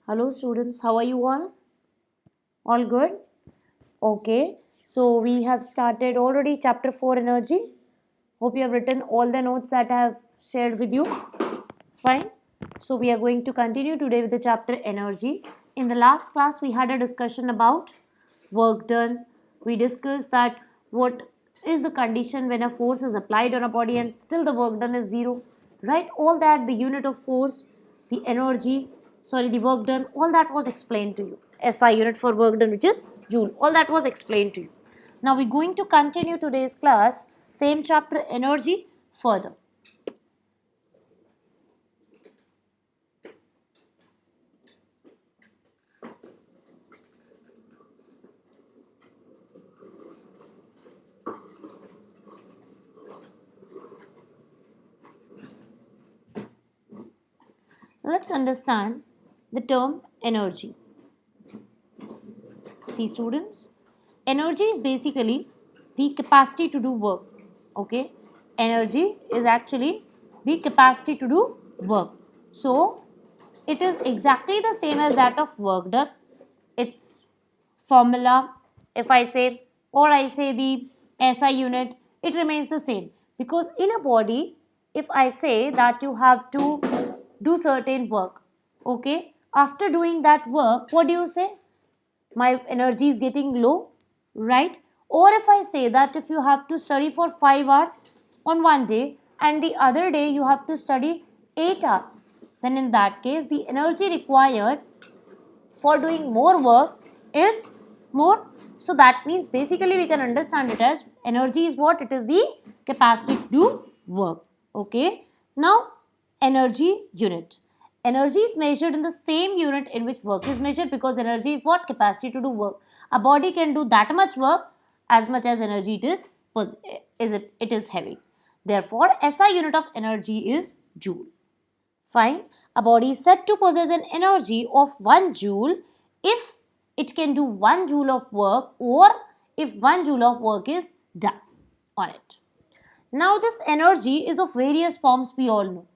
Hello students, how are you all? All good? Okay, so we have started already chapter 4 energy. Hope you have written all the notes that I have shared with you. Fine. So we are going to continue today with the chapter energy. In the last class, we had a discussion about work done. We discussed that what is the condition when a force is applied on a body and still the work done is zero, right? All that, the unit of force, the energy, sorry, the work done, all that was explained to you. SI unit for work done, which is joule, all that was explained to you. Now we're going to continue today's class, same chapter energy further. Let's understand the term energy. See students, energy is basically the capacity to do work. Okay, energy is actually the capacity to do work. So it is exactly the same as that of work done. Its formula, if I say, or I say the SI unit, it remains the same, because in a body, if I say that you have to do certain work, okay, after doing that work, what do you say? My energy is getting low, right? Or if I say that if you have to study for 5 hours on one day and the other day you have to study 8 hours, then in that case the energy required for doing more work is more. So that means basically we can understand it as energy is what? It is the capacity to do work. Okay. Now energy unit. Energy is measured in the same unit in which work is measured, because energy is what? Capacity to do work. A body can do that much work as much as energy it is having. Therefore, SI unit of energy is joule. Fine. A body is said to possess an energy of 1 joule if it can do 1 joule of work, or if 1 joule of work is done on it. Now this energy is of various forms, we all know.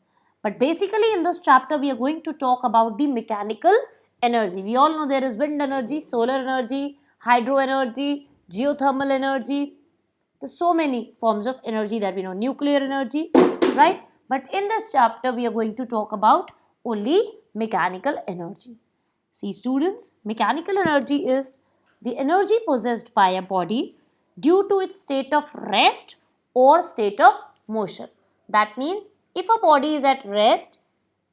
But basically in this chapter we are going to talk about the mechanical energy. We all know there is wind energy, solar energy, hydro energy, geothermal energy. There's so many forms of energy that we know. Nuclear energy, right? But in this chapter we are going to talk about only mechanical energy. See students, mechanical energy is the energy possessed by a body due to its state of rest or state of motion. That means if a body is at rest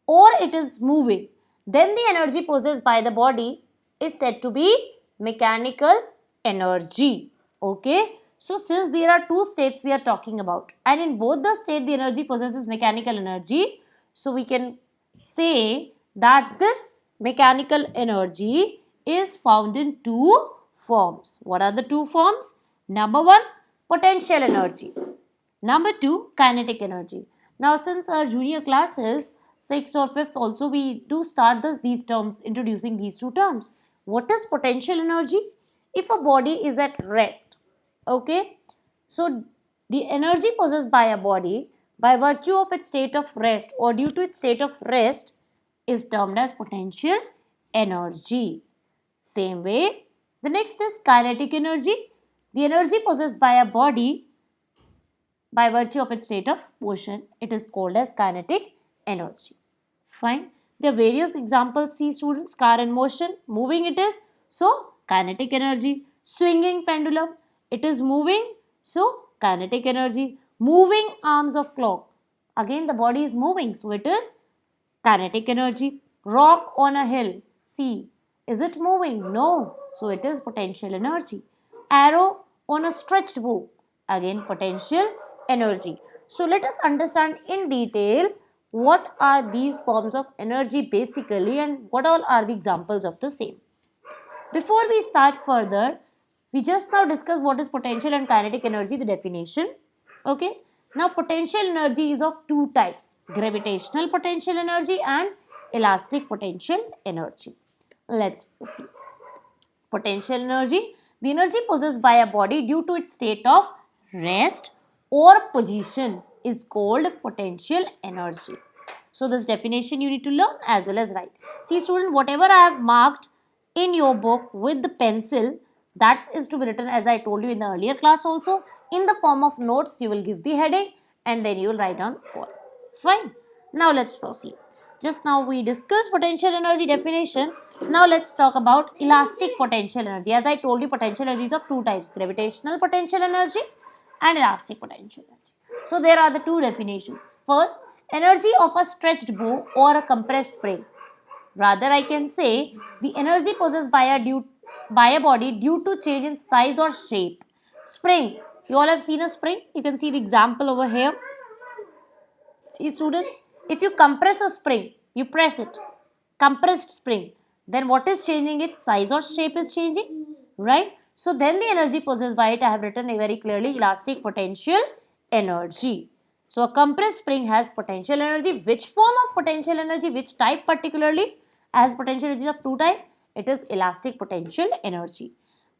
or it is moving, then the energy possessed by the body is said to be mechanical energy. Okay. So since there are two states we are talking about, and in both the state the energy possesses mechanical energy, so we can say that this mechanical energy is found in two forms. What are the two forms? Number one, potential energy. Number two, kinetic energy. Now, since our junior classes, 6th or 5th also, we do start these terms, introducing these two terms. What is potential energy? If a body is at rest, okay, so the energy possessed by a body by virtue of its state of rest or due to its state of rest is termed as potential energy. Same way, the next is kinetic energy. The energy possessed by a body by virtue of its state of motion, it is called as kinetic energy. Fine. There are various examples. See students, car in motion, moving it is, so kinetic energy. Swinging pendulum, it is moving, so kinetic energy. Moving arms of clock, again the body is moving, so it is kinetic energy. Rock on a hill, see, is it moving? No, so it is potential energy. Arrow on a stretched bow, again potential energy. So let us understand in detail what are these forms of energy basically and what all are the examples of the same. Before we start further, we just now discussed what is potential and kinetic energy, the definition. Okay. Now potential energy is of two types, gravitational potential energy and elastic potential energy. Let's proceed. Potential energy, the energy possessed by a body due to its state of rest or position is called potential energy. So this definition you need to learn as well as write. See student, whatever I have marked in your book with the pencil, that is to be written as I told you in the earlier class also. In the form of notes, you will give the heading and then you will write down all. Fine. Now let's proceed. Just now we discussed potential energy definition. Now let's talk about elastic potential energy. As I told you, potential energy is of two types: gravitational potential energy and elastic potential energy. So there are the two definitions. First, energy of a stretched bow or a compressed spring. Rather, I can say the energy possessed by a body due to change in size or shape. Spring. You all have seen a spring. You can see the example over here. See students, if you compress a spring, you press it, compressed spring, then what is changing? Its size or shape is changing, right? So then the energy possessed by it, I have written very clearly, elastic potential energy. So a compressed spring has potential energy. Which form of potential energy? Which type particularly? Has potential energy of two types? It is elastic potential energy.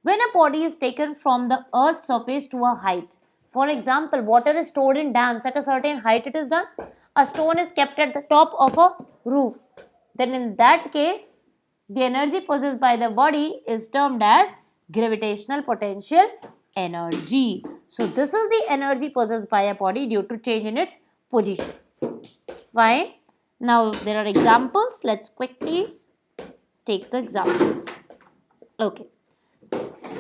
When a body is taken from the earth's surface to a height, for example, water is stored in dams at a certain height, it is done. A stone is kept at the top of a roof. Then in that case, the energy possessed by the body is termed as gravitational potential energy. So this is the energy possessed by a body due to change in its position. Fine. Now there are examples. Let's quickly take the examples. Okay.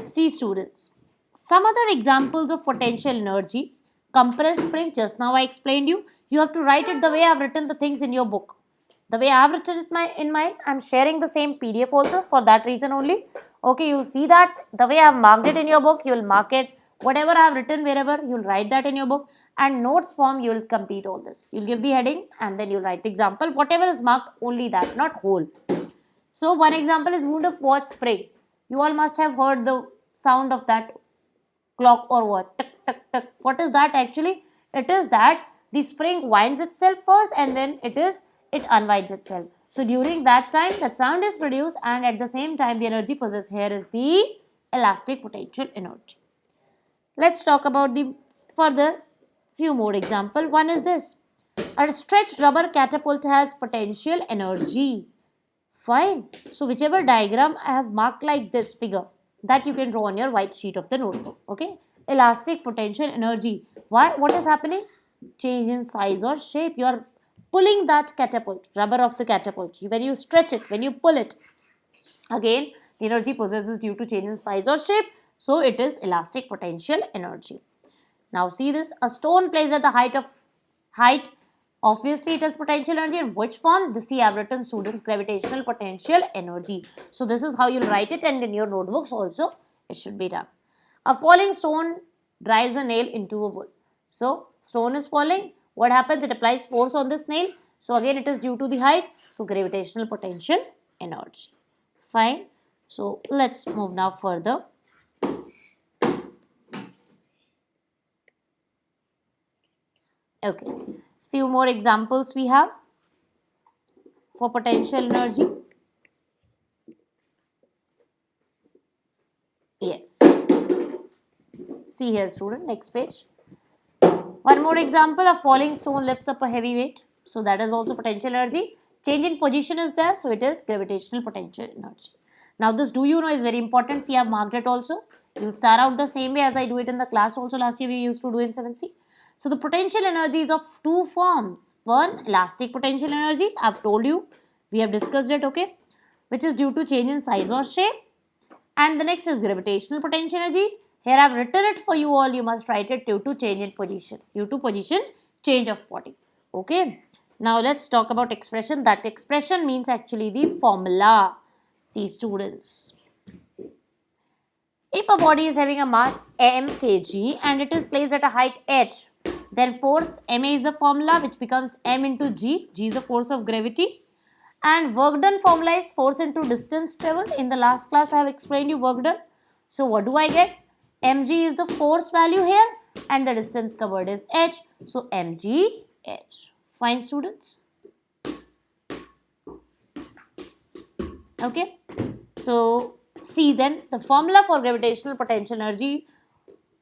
See students, some other examples of potential energy. Compressed spring, just now I explained you. You have to write it the way I have written the things in your book. The way I have written it in mine, I am sharing the same PDF also for that reason only. Okay, you will see that the way I have marked it in your book, you will mark it. Whatever I have written wherever, you will write that in your book. And notes form, you will complete all this. You will give the heading and then you will write the example. Whatever is marked, only that, not whole. So one example is wound of watch spring. You all must have heard the sound of that clock or what? Tuck, tuck, tuck. What is that actually? It is that the spring winds itself first and then it unwinds itself. So during that time, that sound is produced and at the same time, the energy possessed here is the elastic potential energy. Let's talk about the further few more example. One is this. A stretched rubber catapult has potential energy. Fine. So whichever diagram I have marked like this figure, that you can draw on your white sheet of the notebook. Okay. Elastic potential energy. Why? What is happening? Change in size or shape. You are pulling that catapult, rubber of the catapult. When you stretch it, when you pull it, again the energy possesses due to change in size or shape. So it is elastic potential energy. Now see this. A stone placed at the height. Obviously, it has potential energy. In which form? This I have written students gravitational potential energy. So this is how you will write it and in your notebooks also it should be done. A falling stone drives a nail into a wood. So stone is falling. What happens? It applies force on this nail. So again it is due to the height. So gravitational potential energy. Fine. So let's move now further. Okay. Few more examples we have for potential energy. Yes. See here student, next page. One more example, a falling stone lifts up a heavy weight. So that is also potential energy. Change in position is there, so it is gravitational potential energy. Now this do you know is very important. See, I have marked it also. You will start out the same way as I do it in the class also. Last year we used to do in 7C. So the potential energy is of two forms. One, elastic potential energy. I have told you. We have discussed it, okay. Which is due to change in size or shape. And the next is gravitational potential energy. Here I have written it for you all. You must write it due to change in position. Due to position change of body. Okay. Now let's talk about expression. That expression means actually the formula. See students. If a body is having a mass m kg and it is placed at a height h, then force ma is the formula which becomes m into g. G is the force of gravity. And work done formula is force into distance traveled. In the last class I have explained you work done. So what do I get? Mg is the force value here and the distance covered is h. So mg h. Fine students. Okay. So see then the formula for gravitational potential energy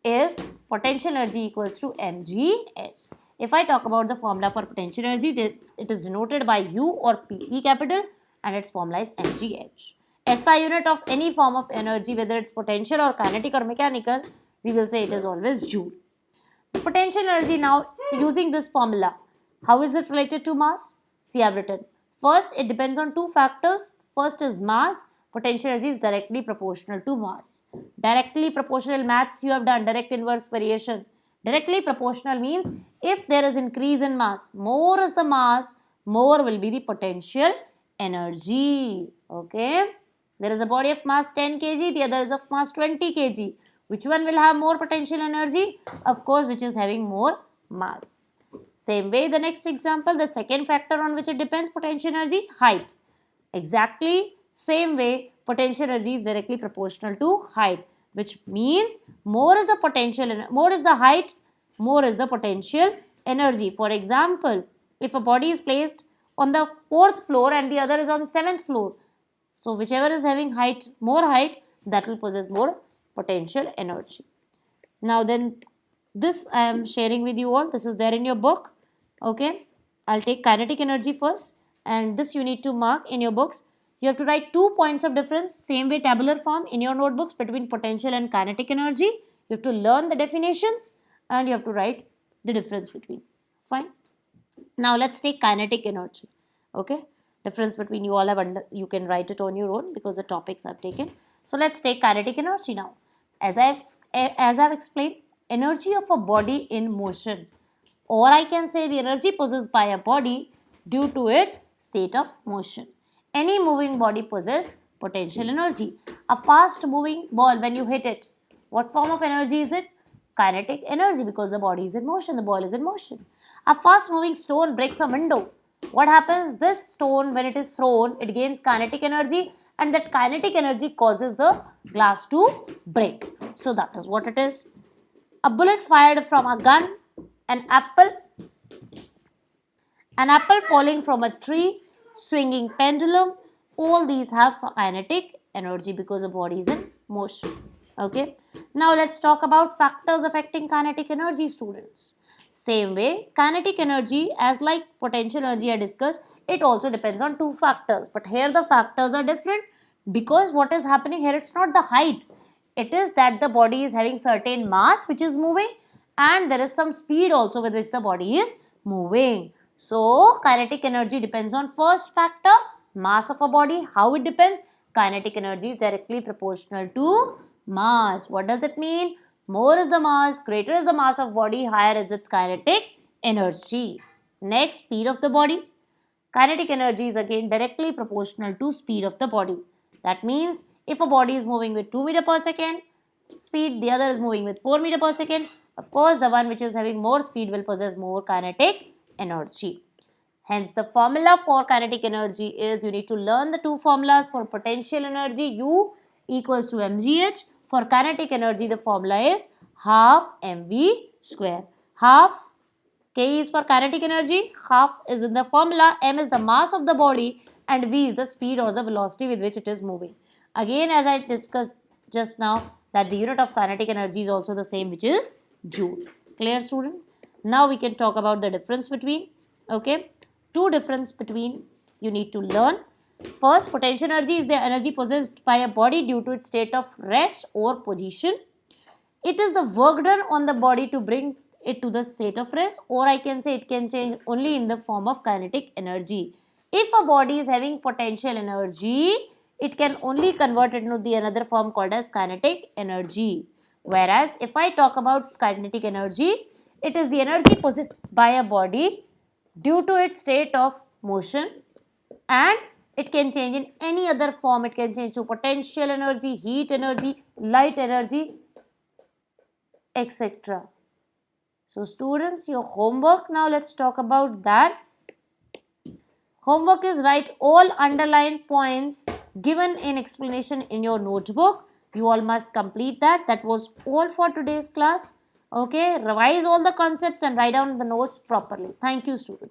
is potential energy equals to mg h. If I talk about the formula for potential energy, it is denoted by U or PE capital, and its formula is mgh. SI unit of any form of energy, whether it's potential or kinetic or mechanical, we will say it is always joule. Potential energy now, using this formula, how is it related to mass? See, I've written. First, it depends on two factors. First is mass. Potential energy is directly proportional to mass. Directly proportional maths you have done, direct inverse variation. Directly proportional means if there is increase in mass, more is the mass, more will be the potential energy. Okay. There is a body of mass 10 kg, the other is of mass 20 kg. Which one will have more potential energy? Of course, which is having more mass. Same way, the next example, the second factor on which it depends, potential energy, height. Exactly same way, potential energy is directly proportional to height, which means more is the potential, more is the height, more is the potential energy. For example, if a body is placed on the 4th floor and the other is on 7th floor, so whichever is having height, more height, that will possess more potential energy. Now then, this I am sharing with you all. This is there in your book. Okay. I'll take kinetic energy first, and this you need to mark in your books. You have to write 2 points of difference, same way tabular form in your notebooks, between potential and kinetic energy. You have to learn the definitions and you have to write the difference between. Fine. Now let's take kinetic energy. Okay. Difference between you all have you can write it on your own because the topics I've taken. So let's take kinetic energy now. As I've explained, energy of a body in motion, or I can say the energy possessed by a body due to its state of motion. Any moving body possesses potential energy. A fast moving ball, when you hit it, what form of energy is it? Kinetic energy, because the body is in motion, the ball is in motion. A fast moving stone breaks a window. What happens? This stone, when it is thrown, it gains kinetic energy, and that kinetic energy causes the glass to break. So that is what it is. A bullet fired from a gun, an apple falling from a tree, swinging pendulum, all these have kinetic energy because the body is in motion. Okay. Now let's talk about factors affecting kinetic energy, students. Same way, kinetic energy, as like potential energy I discussed, it also depends on two factors. But here the factors are different because what is happening here, it's not the height. It is that the body is having certain mass which is moving, and there is some speed also with which the body is moving. So, kinetic energy depends on first factor, mass of a body. How it depends? Kinetic energy is directly proportional to mass. What does it mean? More is the mass, greater is the mass of body, higher is its kinetic energy. Next, speed of the body. Kinetic energy is again directly proportional to speed of the body. That means if a body is moving with 2 meter per second speed, the other is moving with 4 meter per second, of course the one which is having more speed will possess more kinetic energy. Hence the formula for kinetic energy is, you need to learn the two formulas. For potential energy, U equals to mgh. For kinetic energy, the formula is half mv square. Half, K is for kinetic energy, half is in the formula, m is the mass of the body, and v is the speed or the velocity with which it is moving. Again, as I discussed just now, that the unit of kinetic energy is also the same, which is joule. Clear, student? Now we can talk about the difference between, okay, two difference between you need to learn. First, potential energy is the energy possessed by a body due to its state of rest or position. It is the work done on the body to bring it to the state of rest, or I can say it can change only in the form of kinetic energy. If a body is having potential energy, it can only convert it into the another form called as kinetic energy. Whereas if I talk about kinetic energy, it is the energy possessed by a body due to its state of motion, and it can change in any other form. It can change to potential energy, heat energy, light energy, etc. So students, your homework, now let's talk about that. Homework is write all underlined points given in explanation in your notebook. You all must complete that. That was all for today's class. Okay, revise all the concepts and write down the notes properly. Thank you, students.